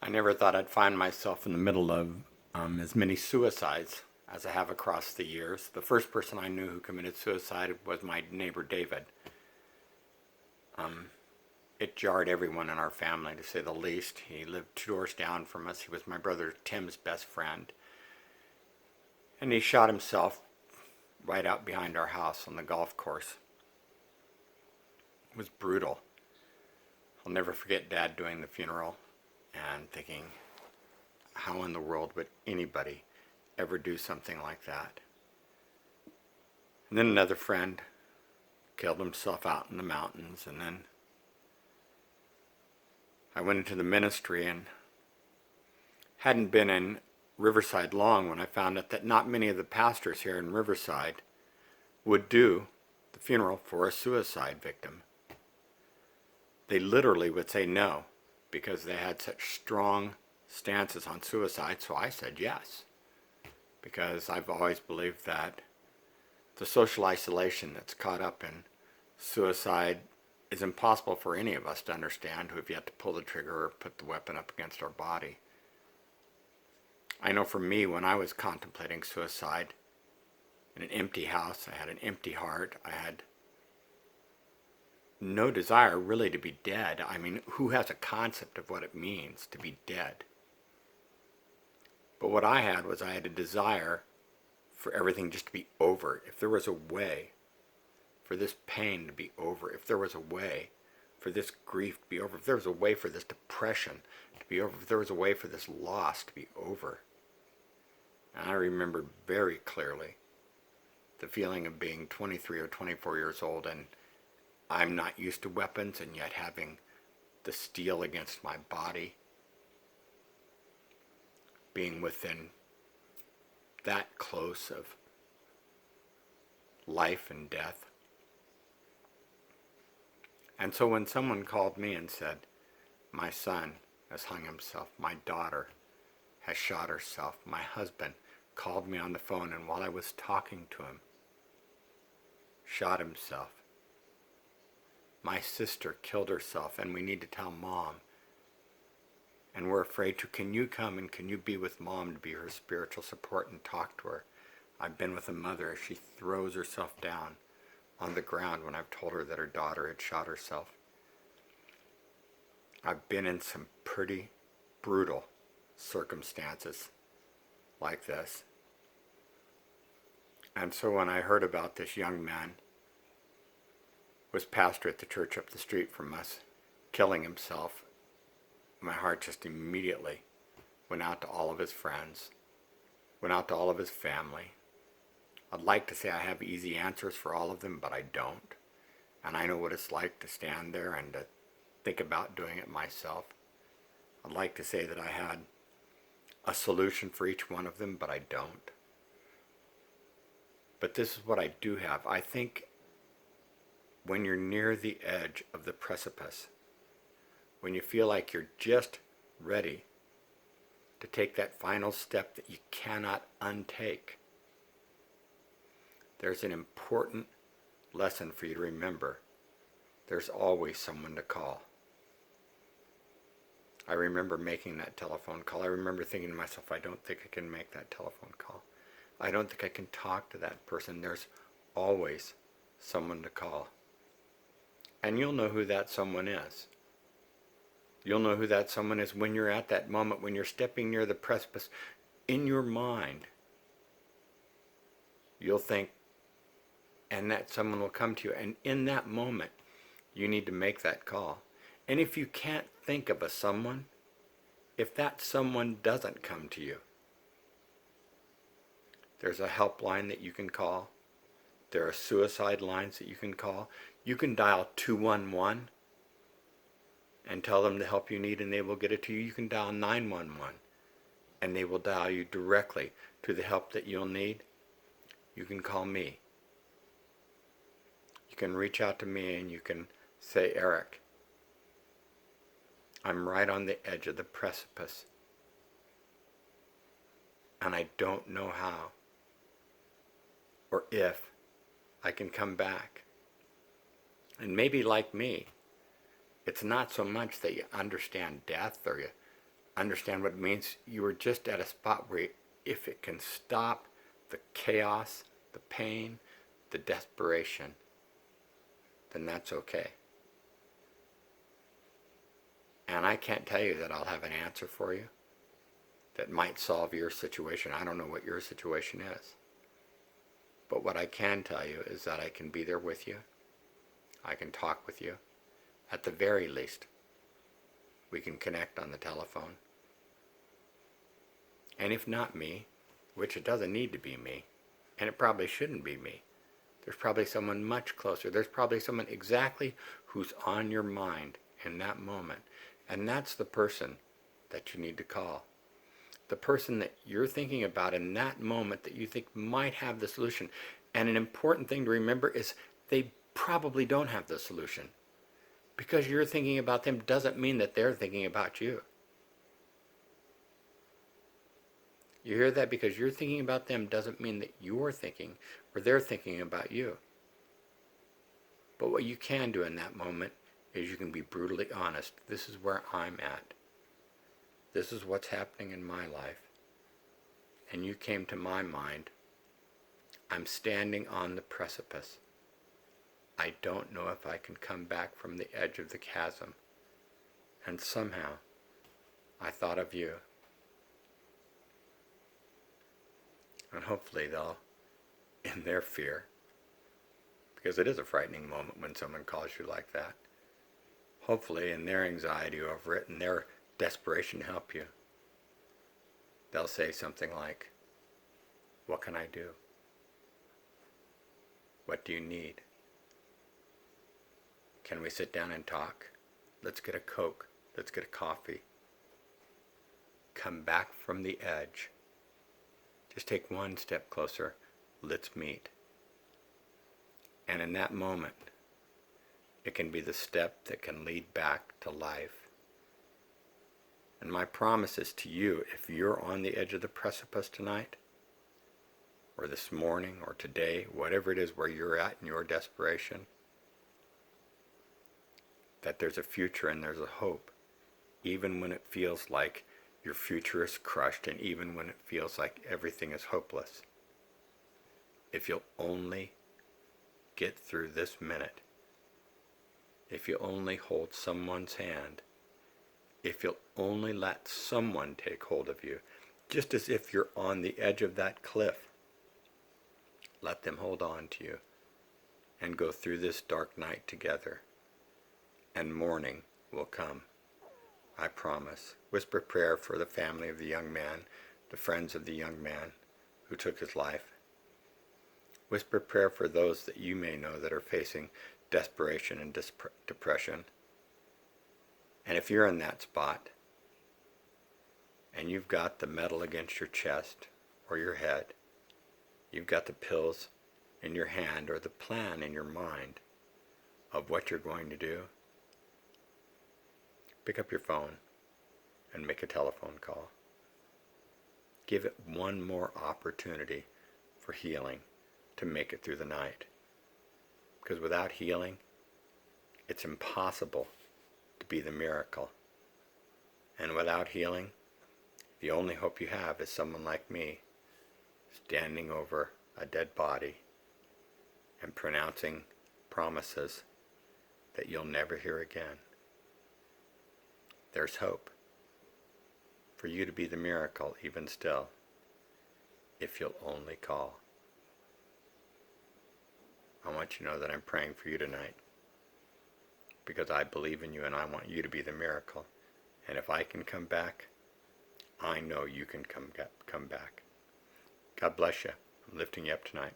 I never thought I'd find myself in the middle of as many suicides as I have across the years. The first person I knew who committed suicide was my neighbor David. It jarred everyone in our family, to say the least. He lived 2 doors down from us. He was my brother Tim's best friend. And he shot himself right out behind our house on the golf course. It was brutal. I'll never forget Dad doing the funeral and thinking, how in the world would anybody ever do something like that? And then another friend killed himself out in the mountains, and then I went into the ministry and hadn't been in Riverside long when I found out that not many of the pastors here in Riverside would do the funeral for a suicide victim. They literally would say no because they had such strong stances on suicide, so I said yes, because I've always believed that the social isolation that's caught up in suicide is impossible for any of us to understand who have yet to pull the trigger or put the weapon up against our body. I know for me, when I was contemplating suicide in an empty house, I had an empty heart, I had no desire really to be dead. I mean, who has a concept of what it means to be dead? But what I had was I had a desire for everything just to be over. If there was a way for this pain to be over, if there was a way for this grief to be over, if there was a way for this depression to be over, if there was a way for this loss to be over. And I remember very clearly the feeling of being 23 or 24 years old, and I'm not used to weapons, and yet having the steel against my body, being within that close of life and death. And so when someone called me and said, my son has hung himself, my daughter has shot herself, my husband called me on the phone, and while I was talking to him, shot himself. My sister killed herself, and we need to tell Mom. And we're afraid to, can you come and can you be with Mom to be her spiritual support and talk to her? I've been with a mother as she throws herself down on the ground when I've told her that her daughter had shot herself. I've been in some pretty brutal circumstances like this. And so when I heard about this young man was pastor at the church up the street from us, killing himself, my heart just immediately went out to all of his friends, went out to all of his family. I'd like to say I have easy answers for all of them, but I don't. And I know what it's like to stand there and to think about doing it myself. I'd like to say that I had a solution for each one of them, but I don't. But this is what I do have. I think when you're near the edge of the precipice, when you feel like you're just ready to take that final step that you cannot untake, there's an important lesson for you to remember. There's always someone to call. I remember making that telephone call. I remember thinking to myself, I don't think I can make that telephone call. I don't think I can talk to that person. There's always someone to call. And you'll know who that someone is. You'll know who that someone is when you're at that moment, when you're stepping near the precipice. In your mind, you'll think, and that someone will come to you. And in that moment, you need to make that call. And if you can't think of a someone, if that someone doesn't come to you, there's a helpline that you can call. There are suicide lines that you can call. You can dial 211 and tell them the help you need, and they will get it to you. You can dial 911 and they will dial you directly to the help that you'll need. You can call me. You can reach out to me and you can say, Eric, I'm right on the edge of the precipice and I don't know how or if I can come back. And maybe like me, it's not so much that you understand death or you understand what it means. You are just at a spot where if it can stop the chaos, the pain, the desperation, then that's okay. And I can't tell you that I'll have an answer for you that might solve your situation. I don't know what your situation is. But what I can tell you is that I can be there with you. I can talk with you. At the very least, we can connect on the telephone. And if not me, which it doesn't need to be me, and it probably shouldn't be me, there's probably someone much closer. There's probably someone exactly who's on your mind in that moment. And that's the person that you need to call. The person that you're thinking about in that moment that you think might have the solution. And an important thing to remember is they probably don't have the solution. Because you're thinking about them doesn't mean that they're thinking about you. You hear that? Because you're thinking about them doesn't mean that you're thinking or they're thinking about you. But what you can do in that moment is you can be brutally honest. This is where I'm at. This is what's happening in my life. And you came to my mind. I'm standing on the precipice. I don't know if I can come back from the edge of the chasm. And somehow, I thought of you. And hopefully they'll, in their fear, because it is a frightening moment when someone calls you like that, hopefully in their anxiety over it and their desperation to help you, they'll say something like, "What can I do? What do you need? Can we sit down and talk? Let's get a Coke. Let's get a coffee. Come back from the edge. Just take one step closer. Let's meet." And in that moment, it can be the step that can lead back to life. And my promise is to you, if you're on the edge of the precipice tonight, or this morning, or today, whatever it is where you're at in your desperation, that there's a future and there's a hope, even when it feels like your future is crushed and even when it feels like everything is hopeless. If you'll only get through this minute, if you only hold someone's hand, if you'll only let someone take hold of you, just as if you're on the edge of that cliff, let them hold on to you and go through this dark night together, and morning will come. I promise. Whisper prayer for the family of the young man, the friends of the young man who took his life. Whisper prayer for those that you may know that are facing desperation and depression. And if you're in that spot, and you've got the metal against your chest or your head, you've got the pills in your hand or the plan in your mind of what you're going to do, pick up your phone and make a telephone call. Give it one more opportunity for healing to make it through the night. Because without healing, it's impossible to be the miracle. And without healing, the only hope you have is someone like me standing over a dead body and pronouncing promises that you'll never hear again. There's hope for you to be the miracle even still, if you'll only call. I want you to know that I'm praying for you tonight, because I believe in you and I want you to be the miracle. And if I can come back, I know you can come back. God bless you. I'm lifting you up tonight.